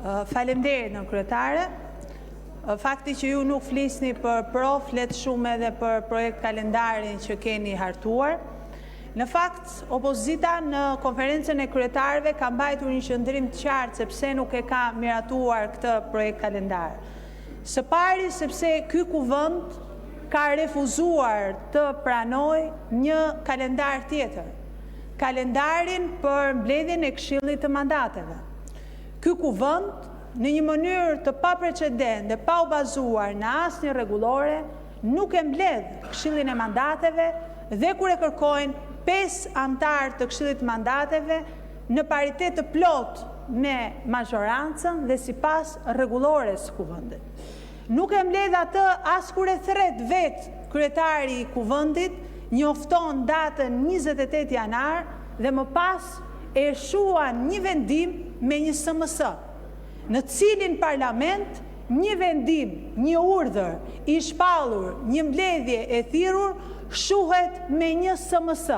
Faleminderit në kryetare. Fakti që ju nuk flisni për flet shumë edhe për projekt kalendarin që keni hartuar. Në fakt, opozita në konferencën e kryetarëve ka mbajtur një qëndrim të qartë sepse nuk e ka miratuar këtë projekt kalendar. Së pari sepse ky kuvend ka refuzuar të pranoj një kalendar tjetër, kalendarin për mbledhjen e Këshillit të Mandateve. Ky kuvend në një mënyrë të paprecedent dhe pa u bazuar në asnjë rregullore nuk e mbledh Këshillin e Mandateve dhe kur e kërkojnë 5 antar të Këshillit të Mandateve në paritet të plot me majorancën dhe sipas rregullores së kuvendit. Nuk e mbledh atë as kur e thret vet kryetari i kuvendit, njofton datën 28 janar dhe më pas e shuan një vendim me një SMS, në cilin parlament një vendim, një urdhër i shpallur, një mbledhje e thirrur shuhet me një SMS,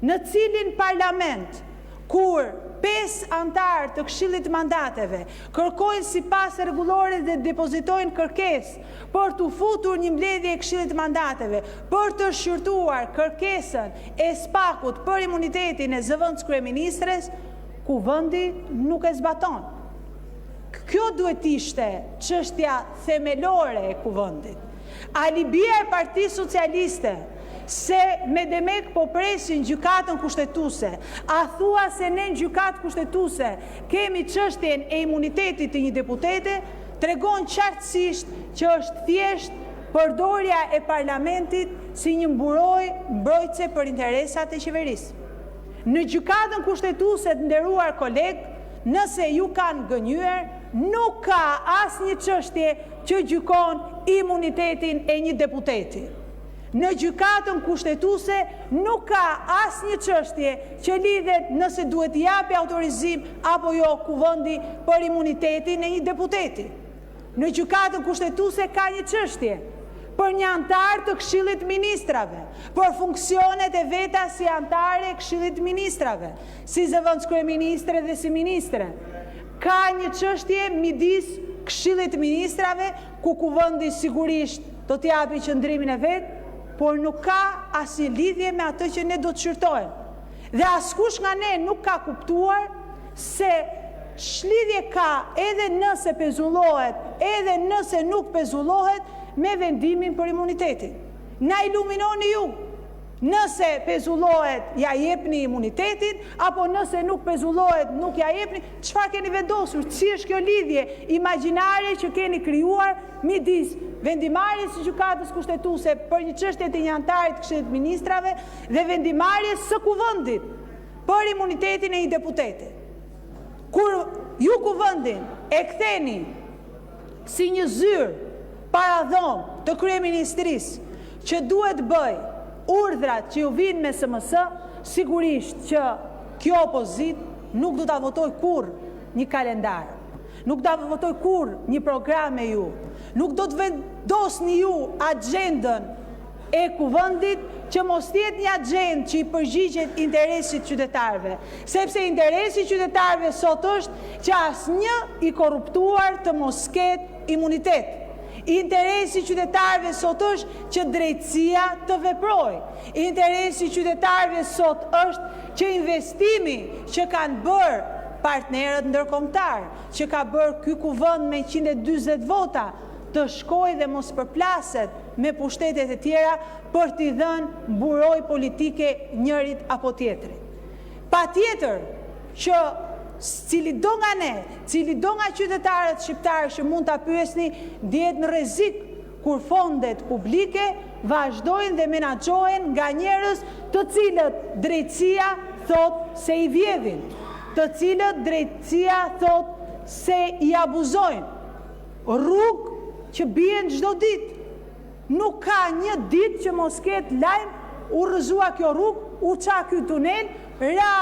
në cilin parlament kur 5 antar të Këshillit të Mandateve kërkojnë sipas rregullores dhe depozitojnë kërkesë për të futur një mbledhje e Këshillit të Mandateve, për të shqyrtuar kërkesën e SPAK-ut për imunitetin e zëvendës kryeministres, kuvendi nuk e zbaton. Kjo duhet ishte çështja themelore e kuvendit. Alibia e Partisë Socialiste se me demek po presin gjykatën kushtetuese, a thua se ne në gjykatë kushtetuese kemi çështjen e imunitetit të një deputete, tregon qartësisht që është thjesht përdorja e parlamentit si një mbrojtëse për interesat e qeverisë. Në gjykatën kushtetuese, të nderuar kolegë, nëse ju kanë gënjur, nuk ka asnjë çështje që gjykon imunitetin e një deputeti. Në gjykatën kushtetuese nuk ka asnjë çështje që lidhet nëse duhet japi autorizim apo jo kuvendi për imunitetin e një deputeti. Në gjykatën kushtetuese ka një çështje për një antar të Këshillit të Ministrave, për funksionet e veta si antare e Këshillit të Ministrave, si zëvendës kryeministre dhe si ministre. Ka një çështje midis Këshillit të Ministrave ku kuvendi sigurisht do të japi qëndrimin e vet, por nuk ka asnjë lidhje me atë që ne do të shqyrtojmë. Dhe askush nga ne nuk ka kuptuar se ç'lidhje ka edhe nëse pezullohet, edhe nëse nuk pezullohet me vendimin për imunitetin. Na iluminoni ju. Nëse pezullohet, ja jepni imunitetin, apo nëse nuk pezullohet, nuk ja jepni, çfarë keni vendosur? Si është kjo lidhje imagjinare që keni krijuar midis vendimarrjes së gjykatës kushtetuese për një çështje të një antari të Këshillit të Ministrave dhe vendimarrjes së kuvendit për imunitetin e një deputeti. Kur ju kuvendin e ktheni si një zyrë paradhon të kryeministrisë që duhet bëj urdhrat që ju vinë me SMS, sigurisht që kjo opozit nuk do ta votoj kurrë një kalendar, nuk do ta votoj kurrë një program me ju, nuk do të vendosni ju agjendën e kuvendit që mos jetë një agjendë që i përgjigjet interesit qytetarëve, sepse interesi qytetarëve sot është që asnjë i korruptuar të mos ketë imunitet. Interesi qytetarëve sot është që drejtësia të veprojë. Interesi qytetarëve sot është që investimi që kanë bërë partnerët ndërkombëtar, që ka bërë ky kuvend me 140 vota, të shkojë dhe mos përplaset me pushtetet e tjera për t'i dhënë mburojë politike njërit apo tjetrit. Patjetër që cili do nga ne, cili do nga qytetarët shqiptarë që mund t'a pyesni, dihet në rrezik kur fondet publike vazhdojnë dhe menaxhohen nga njerëz të cilët drejtësia thot se i vjedhin, të cilët drejtësia thot se i abuzojnë. Rrugë që bien çdo ditë. Nuk ka një ditë që mos ketë lajm, u rrëzua kjo rrugë, u qa ky tunel, ra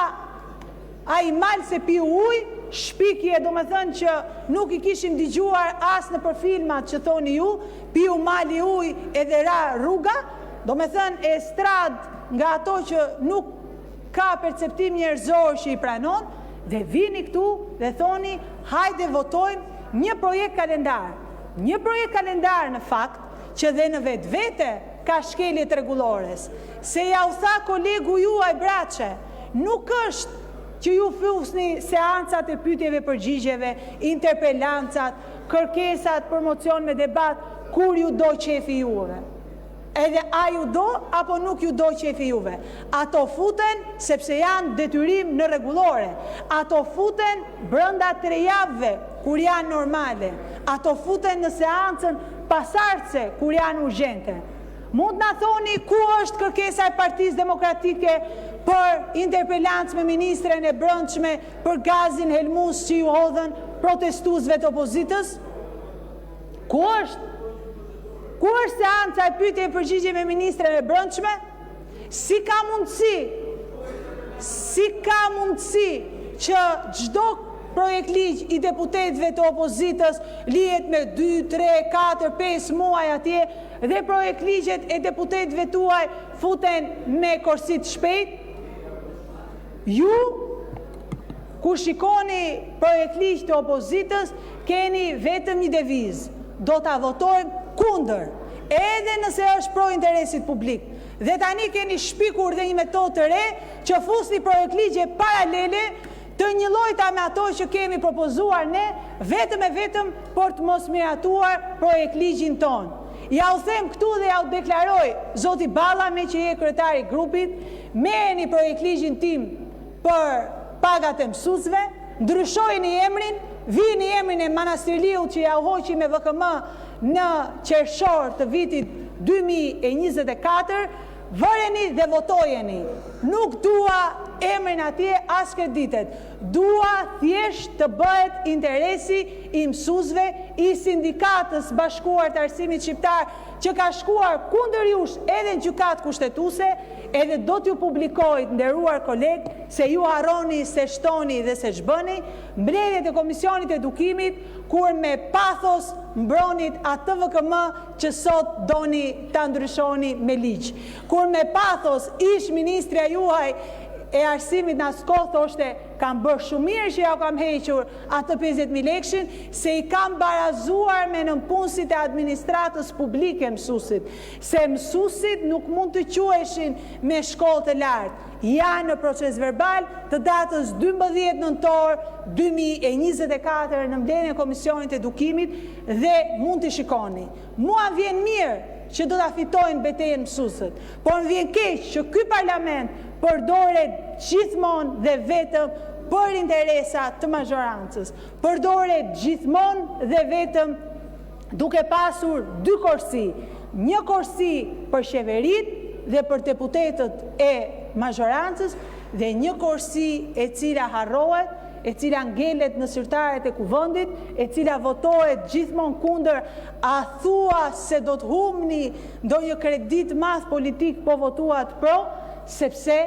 ai mal se piu ujë, shpikje, do me thënë që nuk i kishim dëgjuar as në për filmat që thoni ju, piu mali ujë edhe ra rruga, do me thënë estrad nga ato që nuk ka perceptim njerëzor që i pranon, Dhe vini këtu dhe thoni, hajde votojmë një projekt kalendar. Një projekt kalendar në fakt, që dhe në vetë vete ka shkeljet rregullores. Se ja u tha kolegu juaj Braçe, nuk është që ju fusni seancat e pyetjeve përgjigjeve, interpelancat, kërkesat për mocion me debat, kur ju do qefi juve. Edhe a ju do, apo nuk ju do qefi juve. Ato futen sepse janë detyrim në rregullore. Ato futen brenda 3 javëve, kur janë normale. Ato futen në seancën pasardhëse, kur janë urgjente. Mund na thoni ku është kërkesa e Partisë Demokratike për interpelancë me ministren e brendshme për gazin helmus që ju hodhën protestuesve të opozitës? Ku është? Ku është seanca e pyetje e përgjigje me ministren e brendshme? Si ka mundësi që çdo projekt ligj i deputetëve të opozitës lihet me 2, 3, 4, 5 muaj atje dhe projekt ligjet e deputetëve tuaj futen me korsit shpejt? Ju, ku shikoni projekt ligj të opozitës, keni vetëm një devizë. Do ta votojmë kundër, edhe nëse është pro interesit publik. Dhe tani keni shpikur dhe një metodë të re që fusni projekt ligje paralele të një llojta me ato që kemi propozuar ne, vetëm e vetëm për të mos miratuar projekt ligjin ton. Ja u them këtu dhe ja u deklaroj zoti Balla, me që je kryetari i grupit, merrni projekt ligjin tim për pagat e mësuesve, ndryshojini emrin, vini emrin e Manastirliut që ja u hoqi me VKM në qershor të vitit 2024, vëreni dhe votojeni. Nuk dua emrin atje as kreditet. Dua thjesht të bëhet interesi i mësuesve, i sindikatës bashkuar të arsimit shqiptar, që ka shkuar kundër jush edhe në gjykatë kushtetuese, edhe do t'ju publikoj, nderuar koleg, se ju harroni, se shtoni dhe se ç'bëni, mbledhjet e Komisionit të Edukimit, kur me pathos mbronit atë VKM që sot doni ta ndryshoni me ligj. Kur me pathos ish ministrja juaj e arsimit në asko thoshte, kam bërë shumë mirë që ja kam hequr atë 50.000 lekshin, se i kam barazuar me nënpunësit e administratës publike mësuesit, se mësuesit nuk mund të quheshin me shkollë të lartë. Janë në proces verbal të datës 12 nëntor 2024 në mbledhjen e Komisionit të Edukimit dhe mund të shikoni. Mua vjen mirë që do ta fitojnë betejën mësuesët, por më vjen keq që ky parlament përdoret gjithmonë dhe vetëm për interesa të majorancës, përdoret gjithmonë dhe vetëm duke pasur 2 korsi, një korsi për qeveritë dhe për deputetët e majorancës dhe një korsi e cila harrohet, e cila ngelet në zyrtarët e kuvendit, e cila votohet gjithmonë kundër. A thua se do të humni ndonjë kredit madh politik po votuat pro, sepse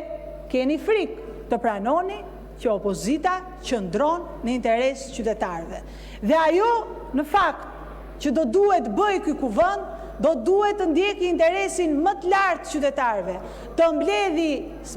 keni frikë të pranoni që opozita qëndron në interes qytetarëve. Dhe ajo në fakt që do duhet bëj ky kuvend, do duhet të ndjeki interesin më të lartë qytetarëve, të mbledhi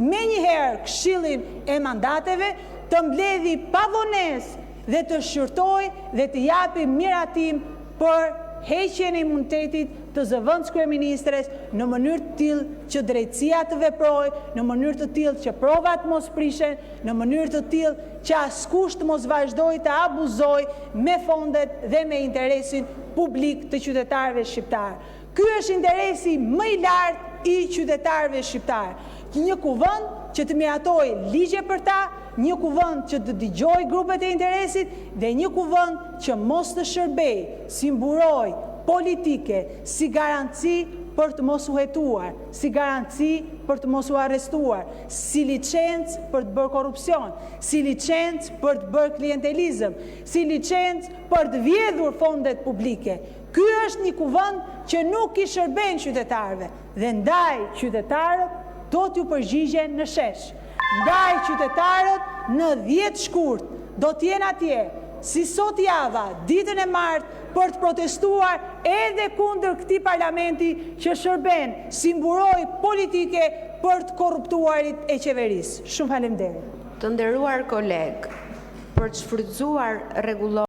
me njëherë këshillin e mandateve, të mbledhi pavonesë dhe të shqyrtoj dhe të japi miratim për heqjen e imunitetit të zëvendës kryeministres në mënyrë të tillë që drejtësia të veprojë, në mënyrë të tillë që provat mos prishen, në mënyrë të tillë që askush të mos vazhdojë të abuzojë me fondet dhe me interesin publik të qytetarëve shqiptar. Ky është interesi më i lartë i qytetarëve shqiptar. Një kuvend që të miratojë ligje për ta, një kuvend që të dëgjojë grupet e interesit dhe një kuvend që mos të shërbejë si mburoj politike, si garanci për të mos u hetuar, si garanci për të mos u arrestuar, si licencë për të bërë korrupsion, si licencë për të bërë klientelizëm, si licencë për të vjedhur fondet publike. Ky është një kuvend që nuk i shërben qytetarëve dhe ndaj qytetarët do t'ju përgjigjen në shesh. Ndaj qytetarët në 10 shkurt do t'jen atje, si sot java, ditën e martë, për të protestuar edhe kundër këtij parlamenti që shërben si mburoj politike për të korruptuarit e qeverisë. Shumë faleminderit. Të nderuar koleg, për të shfrytzuar rregullore